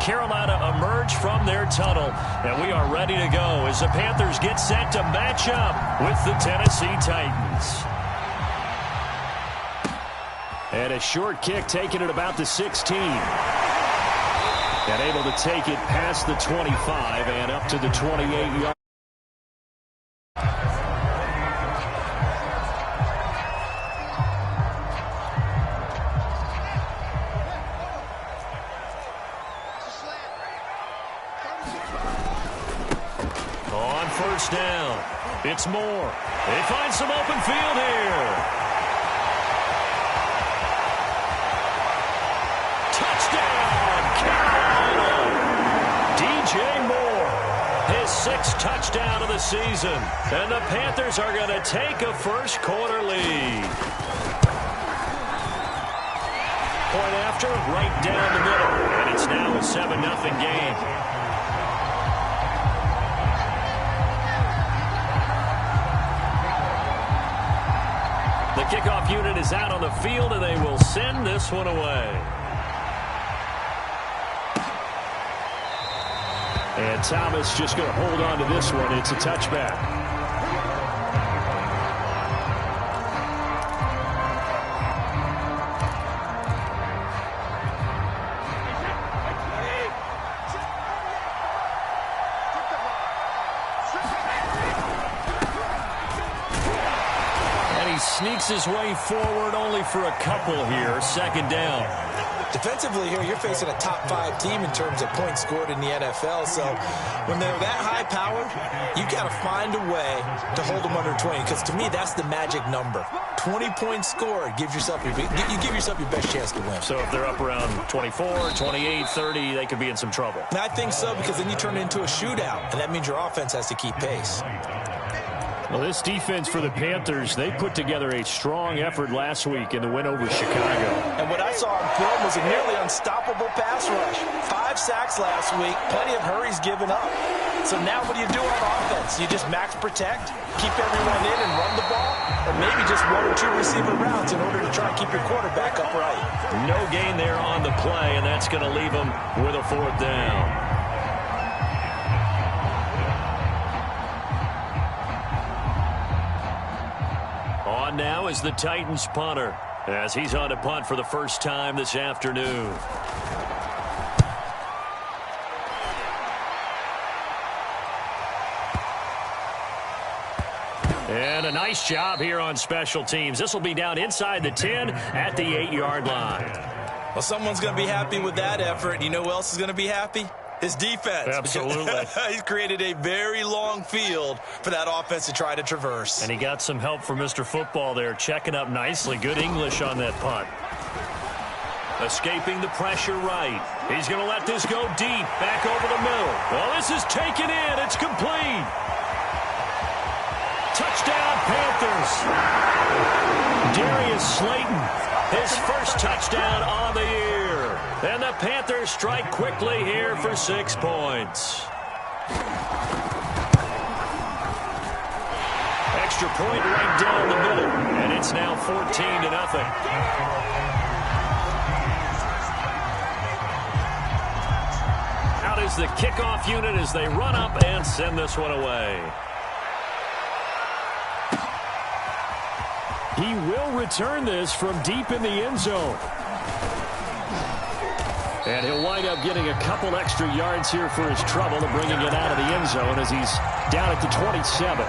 Carolina emerge from their tunnel, and we are ready to go as the Panthers get set to match up with the Tennessee Titans. And a short kick taken at about the 16. And able to take it past the 25 and up to the 28-yard. On first down, it's Moore. They find some open field here. Touchdown, Carolina! DJ Moore, his 6th touchdown of the season. And the Panthers are going to take a first quarter lead. Point after, right down the middle. And it's now a 7-0 game. The kickoff unit is out on the field, and they will send this one away. And Thomas just going to hold on to this one. It's a touchback. And he sneaks his way forward only for a couple here. Second down. Defensively here, you're facing a top 5 team in terms of points scored in the NFL. So when they're that high powered, you got to find a way to hold them under 20. Because to me, that's the magic number. 20 points scored gives yourself you give yourself your best chance to win. So if they're up around 24, 28, 30, they could be in some trouble. And I think so, because then you turn it into a shootout, and that means your offense has to keep pace. Well, this defense for the Panthers, they put together a strong effort last week in the win over Chicago. And what I saw on film was a nearly unstoppable pass rush. 5 sacks last week, plenty of hurries given up. So now what do you do on offense? You just max protect, keep everyone in and run the ball, or maybe just 1 or 2 receiver routes in order to try and keep your quarterback upright. No gain there on the play, and that's going to leave them with a 4th down. On now is the Titans punter, as he's on to punt for the first time this afternoon. And a nice job here on special teams. This will be down inside the 10 at the 8-yard line. Well, someone's going to be happy with that effort. You know who else is going to be happy? His defense. Absolutely. He's created a very long field for that offense to try to traverse. And he got some help from Mr. Football there, checking up nicely. Good English on that punt. Escaping the pressure right. He's going to let this go deep, back over the middle. Well, this is taken in. It's complete. Touchdown, Panthers. Darius Slayton, his first touchdown on the year. And the Panthers strike quickly here for 6 points. Extra point right down the middle, and it's now 14-0. Out is the kickoff unit as they run up and send this one away. He will return this from deep in the end zone. And he'll wind up getting a couple extra yards here for his trouble and bringing it out of the end zone as he's down at the 27.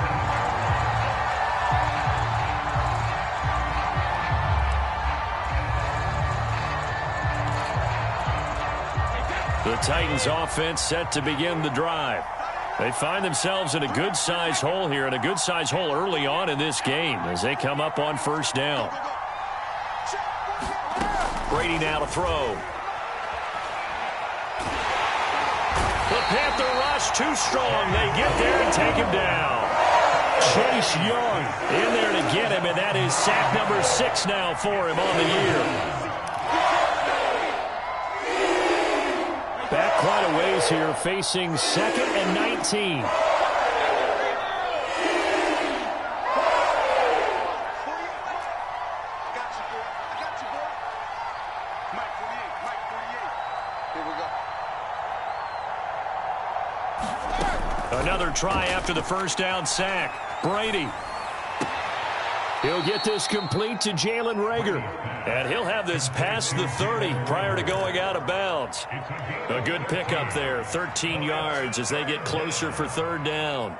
The Titans offense set to begin the drive. They find themselves in a good-sized hole here, and a good-sized hole early on in this game as they come up on first down. Brady now to throw. The Panther rush too strong. They get there and take him down. Chase Young in there to get him, and that is sack number 6 now for him on the year. Back quite a ways here, facing 2nd and 19. Another try after the first down sack. Brady. He'll get this complete to Jalen Reagor. And he'll have this past the 30 prior to going out of bounds. A good pickup there, 13 yards as they get closer for third down.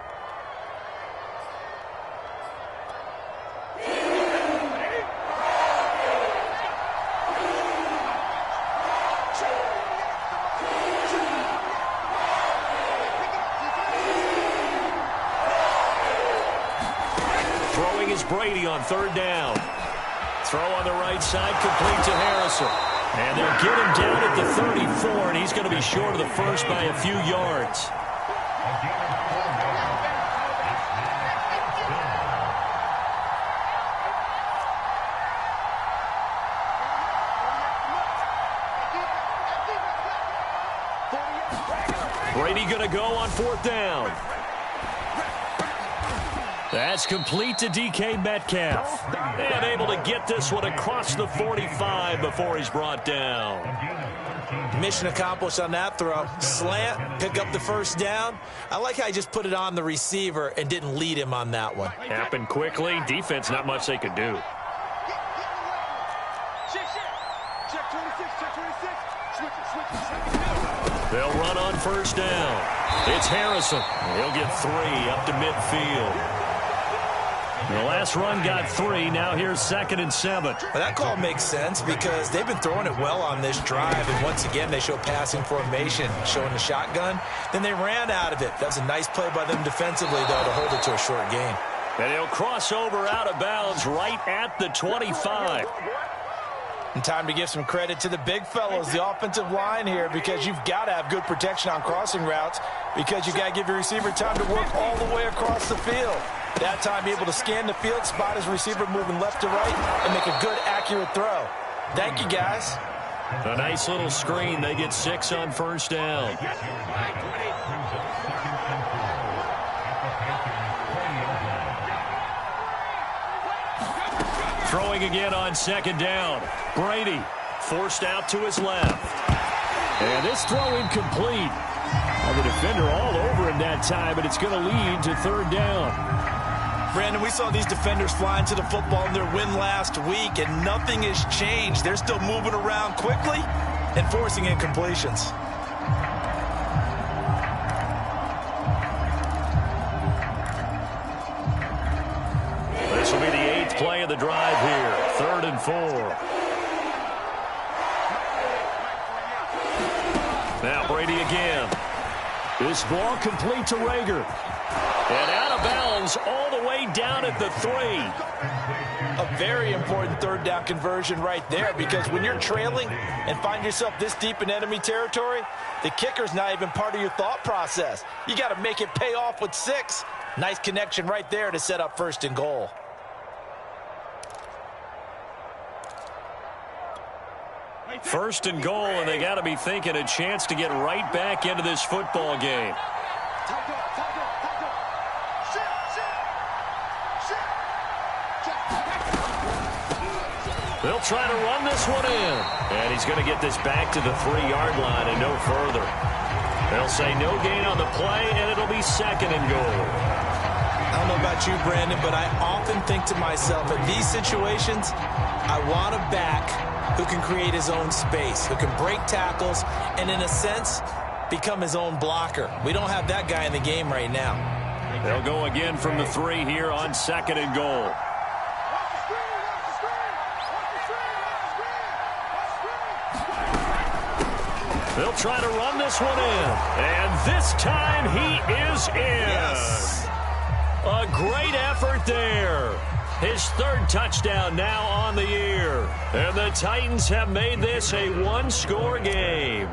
Throwing is Brady on third down. Throw on the right side, complete to Harrison. And they'll get him down at the 34, and he's going to be short of the first by a few yards. Brady going to go on fourth down. That's complete to DK Metcalf. And able to get this one across the 45 before he's brought down. Mission accomplished on that throw. Slant, pick up the first down. I like how he just put it on the receiver and didn't lead him on that one. Happened quickly. Defense, not much they could do. They'll run on first down. It's Harrison. He'll get 3 up to midfield. The last run got 3. Now here's 2nd and 7. Well, that call makes sense because they've been throwing it well on this drive. And once again, they show passing formation, showing the shotgun. Then they ran out of it. That was a nice play by them defensively, though, to hold it to a short gain. And he'll cross over out of bounds right at the 25. And time to give some credit to the big fellows, the offensive line here, because you've got to have good protection on crossing routes because you've got to give your receiver time to work all the way across the field. That time, able to scan the field, spot his receiver moving left to right, and make a good, accurate throw. Thank you, guys. A nice little screen. They get 6 on first down. Throwing again on 2nd down. Brady forced out to his left. And this throw incomplete. The defender all over him that time, but it's going to lead to 3rd down. Brandon, we saw these defenders flying to the football in their win last week, and nothing has changed. They're still moving around quickly and forcing incompletions. This will be the 8th play of the drive here. 3rd and 4. Now Brady again. This ball complete to Reagor. And out of bounds all the way down at the 3. A very important 3rd down conversion right there, because when you're trailing and find yourself this deep in enemy territory, the kicker's not even part of your thought process. You got to make it pay off with 6. Nice connection right there to set up 1st and goal. First and goal, and they got to be thinking a chance to get right back into this football game. They'll try to run this one in. And he's going to get this back to the 3-yard line and no further. They'll say no gain on the play, and it'll be 2nd and goal. I don't know about you, Brandon, but I often think to myself, in these situations, I want a back who can create his own space, who can break tackles, and in a sense, become his own blocker. We don't have that guy in the game right now. They'll go again from the 3 here on 2nd and goal. They'll try to run this one in. And this time he is in. Yes. A great effort there. His 3rd touchdown now on the year. And the Titans have made this a 1-score game.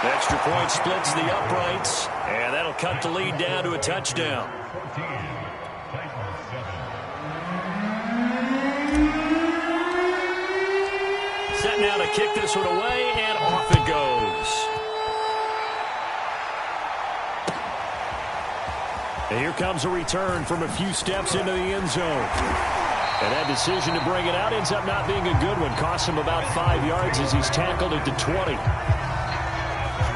Extra point splits the uprights. And that'll cut the lead down to a touchdown. Set now to kick this one away, and off it goes. And here comes a return from a few steps into the end zone. And that decision to bring it out ends up not being a good one. Costs him about 5 yards as he's tackled at the 20.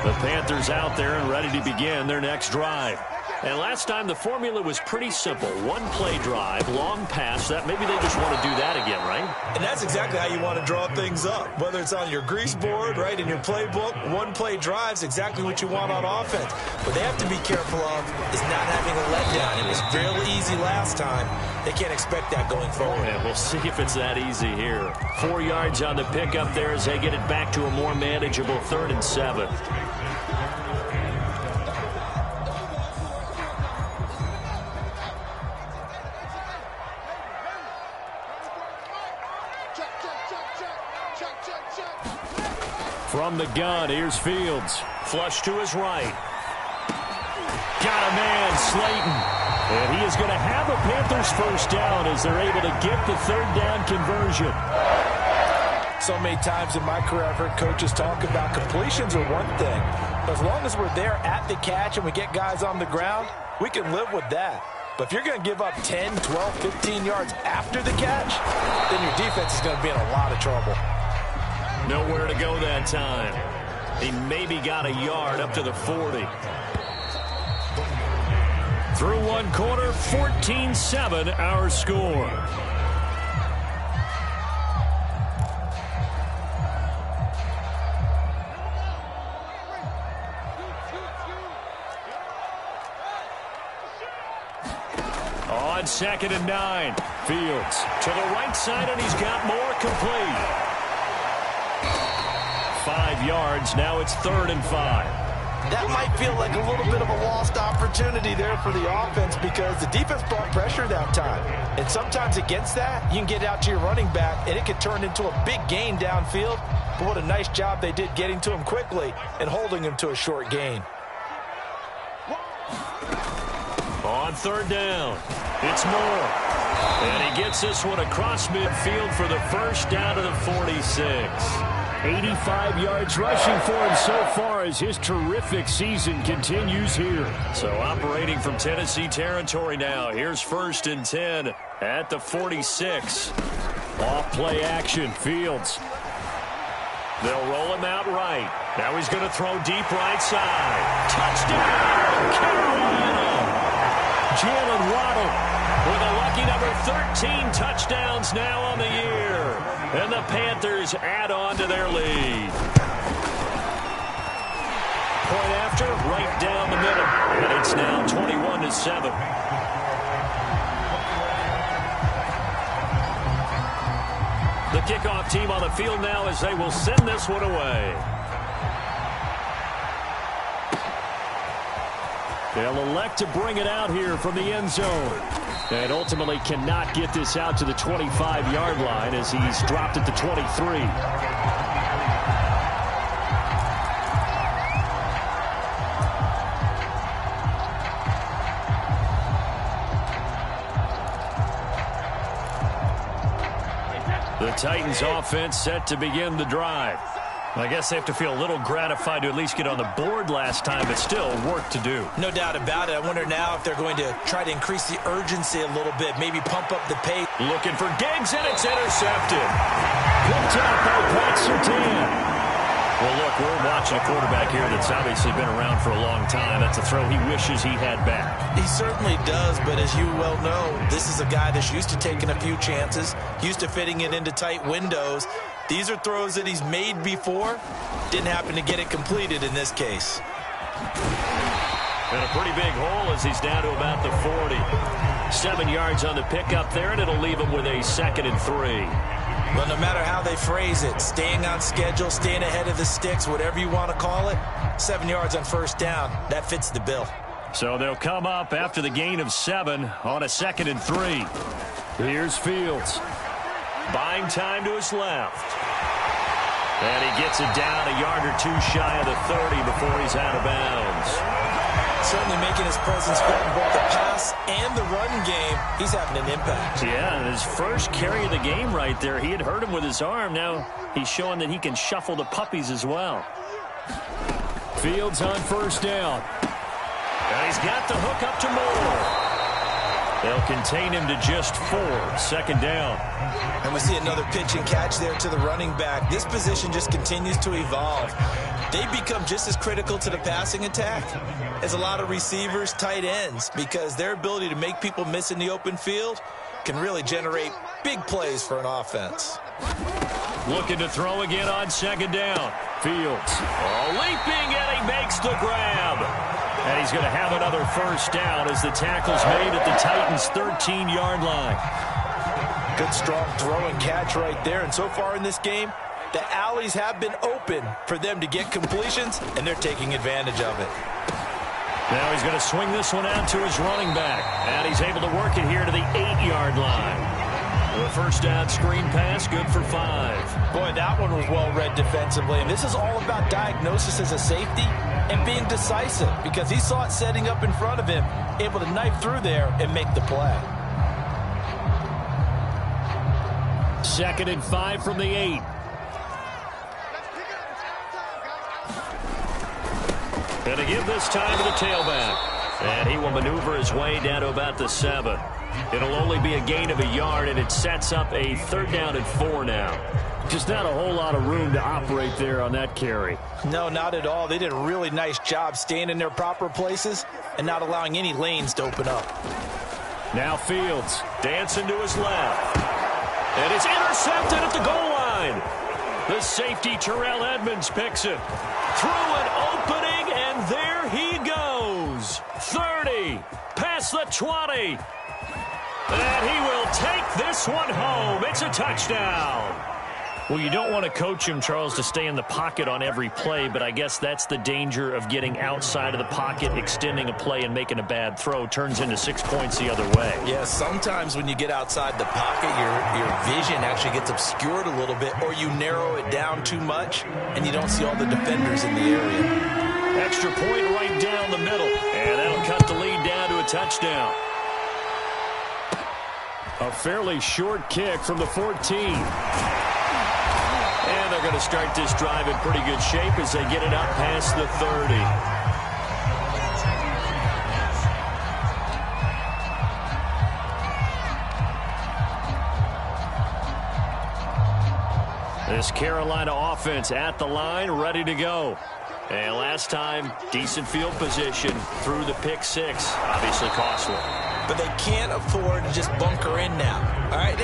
The Panthers out there and ready to begin their next drive. And last time the formula was pretty simple. One-play drive, long pass. That maybe they just want to do that again, right? And that's exactly how you want to draw things up. Whether it's on your grease board, right, in your playbook, one-play drive's exactly what you want on offense. What they have to be careful of is not having a letdown. It was real easy last time. They can't expect that going forward. Yeah, we'll see if it's that easy here. 4 yards on the pickup there as they get it back to a more manageable 3rd and 7. From the gun, here's Fields. Flush to his right. Got a man, Slayton. And he is going to have a Panthers first down as they're able to get the 3rd down conversion. So many times in my career I've heard coaches talk about completions are one thing. But as long as we're there at the catch and we get guys on the ground, we can live with that. But if you're going to give up 10, 12, 15 yards after the catch, then your defense is going to be in a lot of trouble. Nowhere to go that time. He maybe got a yard up to the 40. Through one quarter, 14-7 our score. On 2nd and 9, Fields to the right side, and he's got more complete. 5 yards. Now it's 3rd and 5. That might feel like a little bit of a lost opportunity there for the offense because the defense brought pressure that time. And sometimes against that, you can get out to your running back, and it could turn into a big gain downfield. But what a nice job they did getting to him quickly and holding him to a short gain. On 3rd down, it's Moore. And he gets this one across midfield for the first down to the 46. 85 yards rushing for him so far as his terrific season continues here. So operating from Tennessee territory now. Here's 1st and 10 at the 46. Off play action, Fields. They'll roll him out right. Now he's going to throw deep right side. Touchdown, Carolina! Jalen Waddle with a lucky number 13 touchdowns now on the year. And the Panthers add on to their lead. Point after, right down the middle. And it's now 21-7. The kickoff team on the field now as they will send this one away. They'll elect to bring it out here from the end zone. And ultimately cannot get this out to the 25-yard line as he's dropped at the 23. The Titans offense set to begin the drive. I guess they have to feel a little gratified to at least get on the board last time, but still work to do. No doubt about it. I wonder now if they're going to try to increase the urgency a little bit, maybe pump up the pace. Looking for Diggs, and it's intercepted. Picked up by Pat Surtain. Well, look, we're watching a quarterback here that's obviously been around for a long time. That's a throw he wishes he had back. He certainly does, but as you well know, this is a guy that's used to taking a few chances, used to fitting it into tight windows. These are throws that he's made before. Didn't happen to get it completed in this case. And a pretty big hole as he's down to about the 40. 7 yards on the pickup there, and it'll leave him with a 2nd and 3. Well, no matter how they phrase it, staying on schedule, staying ahead of the sticks, whatever you want to call it, 7 yards on 1st down, that fits the bill. So they'll come up after the gain of 7 on a 2nd and 3. Here's Fields. Buying time to his left. And he gets it down a yard or two shy of the 30 before he's out of bounds. Certainly making his presence felt in both the pass and the run game. He's having an impact. Yeah, and his first carry of the game right there, he had hurt him with his arm. Now he's showing that he can shuffle the puppies as well. Fields on 1st down. And he's got the hook up to Moore. They'll contain him to just 4, 2nd down. And we see another pitch and catch there to the running back. This position just continues to evolve. They become just as critical to the passing attack as a lot of receivers, tight ends, because their ability to make people miss in the open field can really generate big plays for an offense. Looking to throw again on 2nd down. Fields leaping, and he makes the grab. And he's going to have another 1st down as the tackle's made at the Titans' 13-yard line. Good, strong throw and catch right there. And so far in this game, the alleys have been open for them to get completions, and they're taking advantage of it. Now he's going to swing this one out to his running back. And he's able to work it here to the 8-yard line. The 1st down screen pass, good for 5. Boy, that one was well read defensively. And this is all about diagnosis as a safety and being decisive, because he saw it setting up in front of him, able to knife through there and make the play. 2nd and 5 from the 8. Gonna give this time to the tailback. And he will maneuver his way down to about the 7. It'll only be a gain of a yard, and it sets up a 3rd down and 4 now. Just not a whole lot of room to operate there on that carry. No, not at all. They did a really nice job staying in their proper places and not allowing any lanes to open up. Now Fields dancing to his left. And it's intercepted at the goal line. The safety, Terrell Edmonds, picks it. Through an opening, and there he goes. 30, past the 20. And he will take this one home. It's a touchdown. Well, you don't want to coach him, Charles, to stay in the pocket on every play, but I guess that's the danger of getting outside of the pocket, extending a play, and making a bad throw. Turns into 6 points the other way. Yeah, sometimes when you get outside the pocket, your vision actually gets obscured a little bit, or you narrow it down too much, and you don't see all the defenders in the area. Extra point right down the middle, and that'll cut the lead down to a touchdown. A fairly short kick from the 14. And they're going to start this drive in pretty good shape as they get it up past the 30. This Carolina offense at the line, ready to go. And last time, decent field position through the pick 6. Obviously costly. But they can't afford to just bunker in now. All right,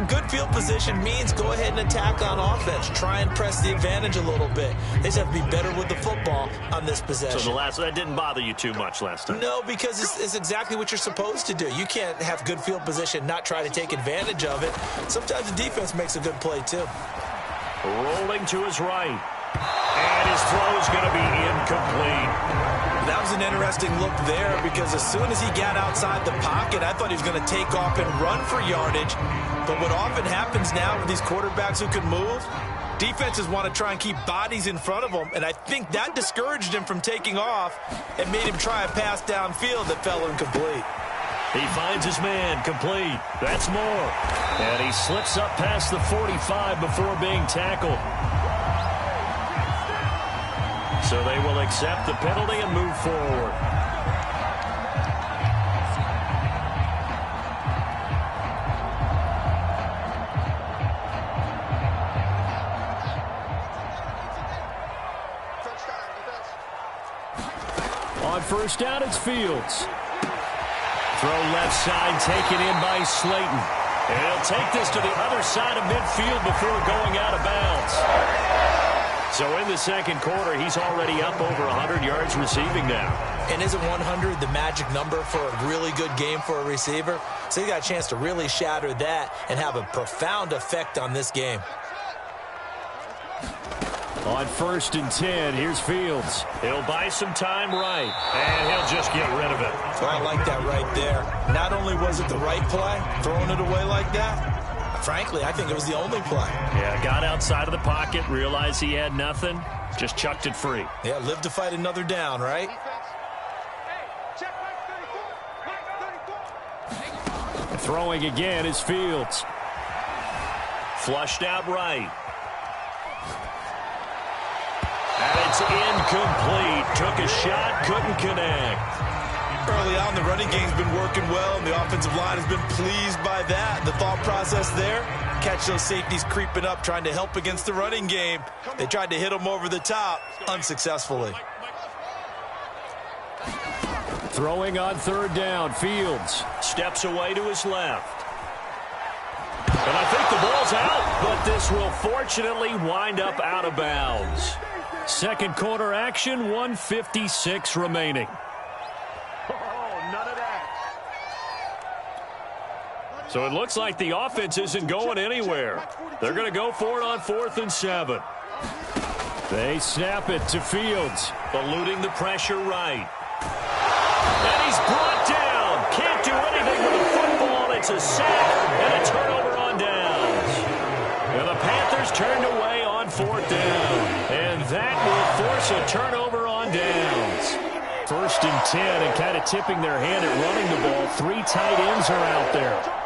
good field position means go ahead and attack on offense. Try and press the advantage a little bit. They just have to be better with the football on this possession. So that didn't bother you too much last time? No, because it's exactly what you're supposed to do. You can't have good field position, not try to take advantage of it. Sometimes the defense makes a good play, too. Rolling to his right. And his throw is going to be incomplete. That was an interesting look there, because as soon as he got outside the pocket, I thought he was going to take off and run for yardage. But what often happens now with these quarterbacks who can move, defenses want to try and keep bodies in front of them, and I think that discouraged him from taking off and made him try a pass downfield that fell incomplete. He finds his man, complete. That's more. And he slips up past the 45 before being tackled. So they will accept the penalty and move forward. On 1st down, it's Fields. Throw left side, taken in by Slayton. And he'll take this to the other side of midfield before going out of bounds. So in the 2nd quarter, he's already up over 100 yards receiving now. And isn't 100 the magic number for a really good game for a receiver? So he got a chance to really shatter that and have a profound effect on this game. On 1st and 10, here's Fields. He'll buy some time right, and he'll just get rid of it. Well, I like that right there. Not only was it the right play, throwing it away like that, frankly, I think it was the only play. Yeah, got outside of the pocket, realized he had nothing, just chucked it free. Yeah, live to fight another down, right? Throwing again is Fields. Flushed out right. And it's incomplete. Took a shot, couldn't connect. Early on, the running game's been working well, and the offensive line has been pleased by that. The thought process there, catch those safeties creeping up, trying to help against the running game. They tried to hit them over the top, unsuccessfully. Throwing on third down, Fields steps away to his left. And I think the ball's out, but this will fortunately wind up out of bounds. Second quarter action, 1:56 remaining. So it looks like the offense isn't going anywhere. They're going to go for it on 4th and 7. They snap it to Fields, eluding the pressure right. And he's brought down. Can't do anything with the football. It's a sack and a turnover on downs. And the Panthers turned away on 4th down. And that will force a turnover on downs. 1st and 10, and kind of tipping their hand at running the ball. 3 tight ends are out there.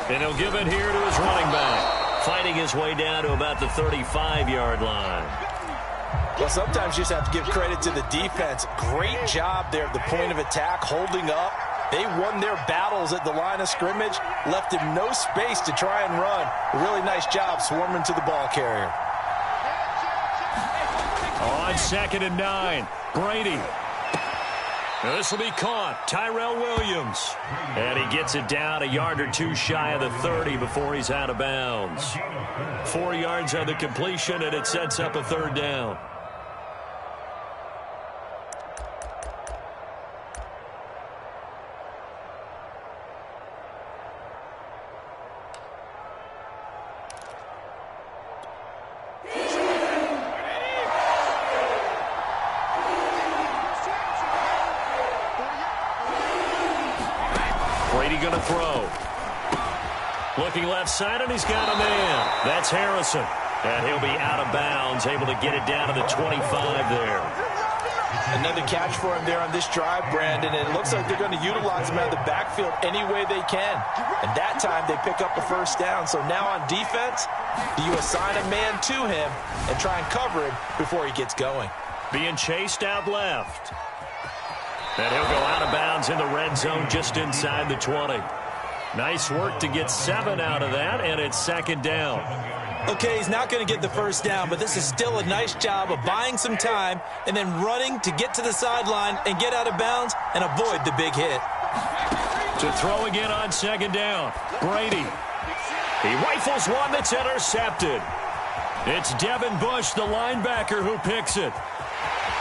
And he'll give it here to his running back, fighting his way down to about the 35-yard line. Well, sometimes you just have to give credit to the defense. Great job there at the point of attack, holding up. They won their battles at the line of scrimmage, left him no space to try and run. A really nice job swarming to the ball carrier. On 2nd and 9, Brady. Now this will be caught. Tyrell Williams. And he gets it down a yard or two shy of the 30 before he's out of bounds. 4 yards on the completion, and it sets up a 3rd down. Brady going to throw. Looking left side, and he's got a man. That's Harrison. And he'll be out of bounds, able to get it down to the 25 there. Another catch for him there on this drive, Brandon, and it looks like they're going to utilize him out of the backfield any way they can. And that time they pick up a 1st down. So now on defense, do you assign a man to him and try and cover him before he gets going? Being chased out left. And he'll go out of bounds in the red zone just inside the 20. Nice work to get 7 out of that, and it's 2nd down. Okay, he's not going to get the 1st down, but this is still a nice job of buying some time and then running to get to the sideline and get out of bounds and avoid the big hit. To throw again on 2nd down, Brady. He rifles one that's intercepted. It's Devin Bush, the linebacker, who picks it.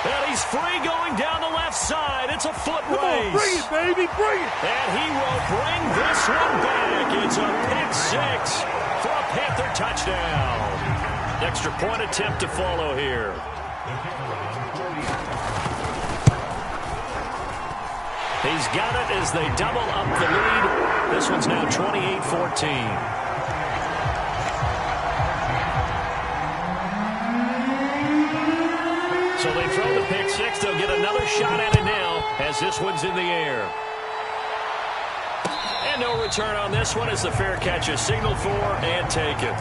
And he's free going down the left side. It's a foot race. Bring it, baby, bring it. And he will bring this one back. It's a pick 6 for a Panther touchdown. Extra point attempt to follow here. He's got it as they double up the lead. This one's now 28-14. So they throw the pick 6. They'll get another shot at it now as this one's in the air. And no return on this one as the fair catch is signaled for and taken.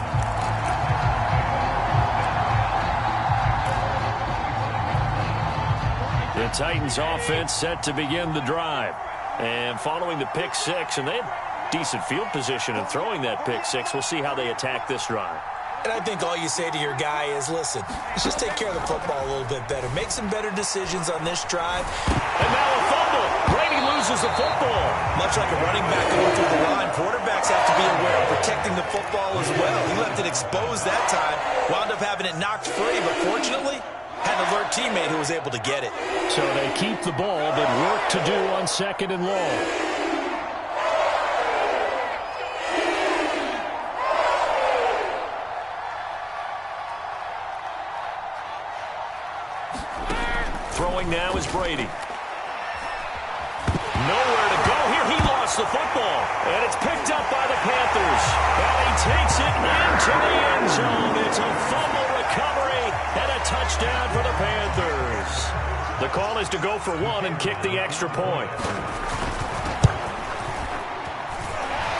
The Titans offense set to begin the drive. And following the pick 6, and they had decent field position in throwing that pick 6. We'll see how they attack this drive. And I think all you say to your guy is, listen, let's just take care of the football a little bit better. Make some better decisions on this drive. And now a fumble. Brady loses the football. Much like a running back going through the line, quarterbacks have to be aware of protecting the football as well. He left it exposed that time, wound up having it knocked free, but fortunately, had an alert teammate who was able to get it. So they keep the ball, but work to do on 2nd and long. Throwing now is Brady. Nowhere to go here. He lost the football. And it's picked up by the Panthers. And he takes it into the end zone. It's a fumble recovery and a touchdown for the Panthers. The call is to go for 1 and kick the extra point.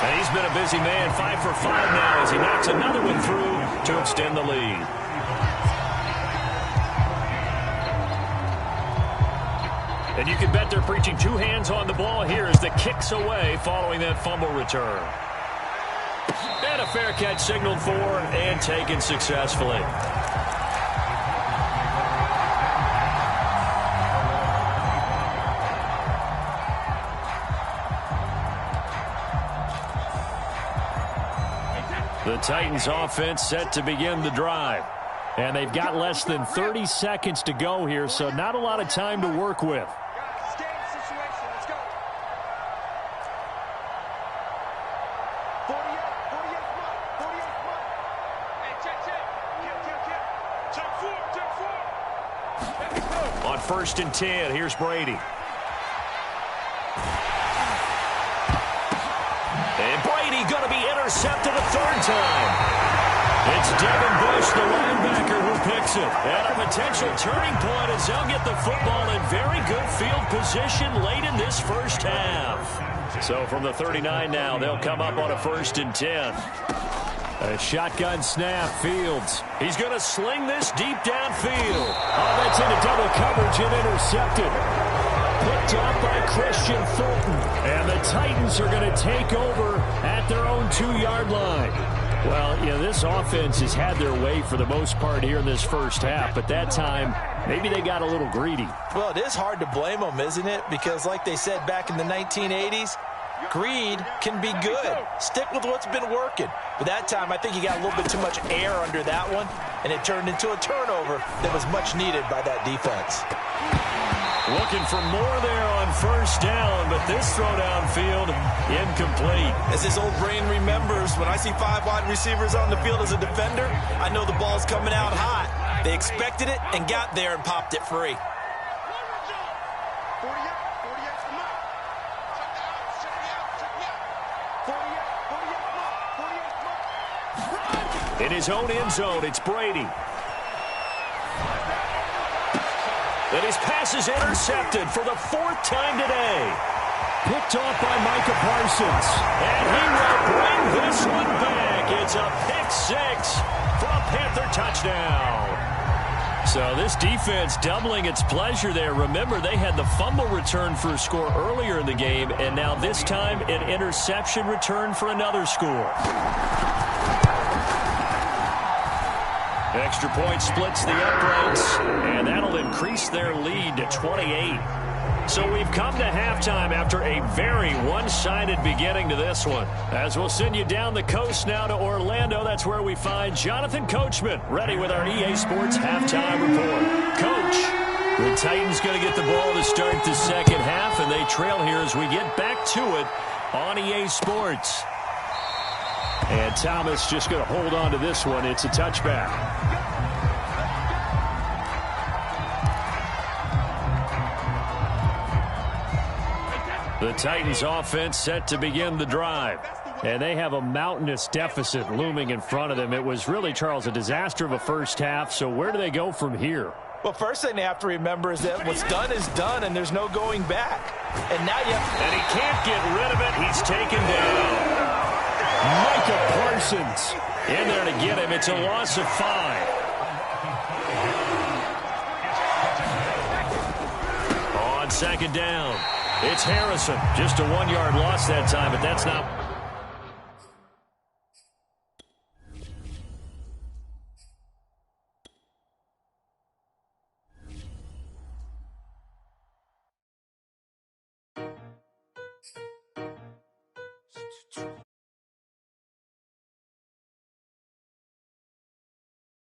And he's been a busy man, 5 for 5 now as he knocks another one through to extend the lead. And you can bet they're preaching two hands on the ball here as the kick's away following that fumble return. And a fair catch signaled for and taken successfully. The Titans offense set to begin the drive. And they've got less than 30 seconds to go here, so not a lot of time to work with. On 1st and 10, here's Brady. And Brady going to be intercepted a third time. It's Devin Bush, the linebacker, who picks it. And a potential turning point as they'll get the football in very good field position late in this first half. So from the 39 now, they'll come up on a 1st and 10. A shotgun snap, Fields. He's going to sling this deep downfield. Oh, that's into double coverage and intercepted. Picked off by Christian Fulton. And the Titans are going to take over at their own 2-yard line. Well, you know, this offense has had their way for the most part here in this first half, but that time, maybe they got a little greedy. Well, it is hard to blame them, isn't it? Because like they said back in the 1980s, greed can be good. Stick with what's been working. But that time, I think he got a little bit too much air under that one, and it turned into a turnover that was much needed by that defense. Looking for more there on 1st down, but this throw downfield incomplete. As his old brain remembers, when I see 5 wide receivers on the field as a defender, I know the ball's coming out hot. They expected it and got there and popped it free. In his own end zone, it's Brady. And his pass is intercepted for the 4th time today. Picked off by Micah Parsons. And he will bring this one back. It's a pick 6 for a Panther touchdown. So this defense doubling its pleasure there. Remember, they had the fumble return for a score earlier in the game, and now this time an interception return for another score. Extra point splits the uprights, and that'll increase their lead to 28. So we've come to halftime after a very one-sided beginning to this one. As we'll send you down the coast now to Orlando, that's where we find Jonathan Coachman, ready with our EA Sports halftime report. Coach, the Titans going to get the ball to start the second half, and they trail here as we get back to it on EA Sports. And Thomas just going to hold on to this one. It's a touchback. The Titans offense set to begin the drive. And they have a mountainous deficit looming in front of them. It was really, Charles, a disaster of a first half. So where do they go from here? Well, first thing they have to remember is that what's done is done, and there's no going back. And now and he can't get rid of it. He's taken down. Micah Parsons in there to get him. It's a loss of 5. On 2nd down, it's Harrison. Just a 1-yard loss that time, but that's not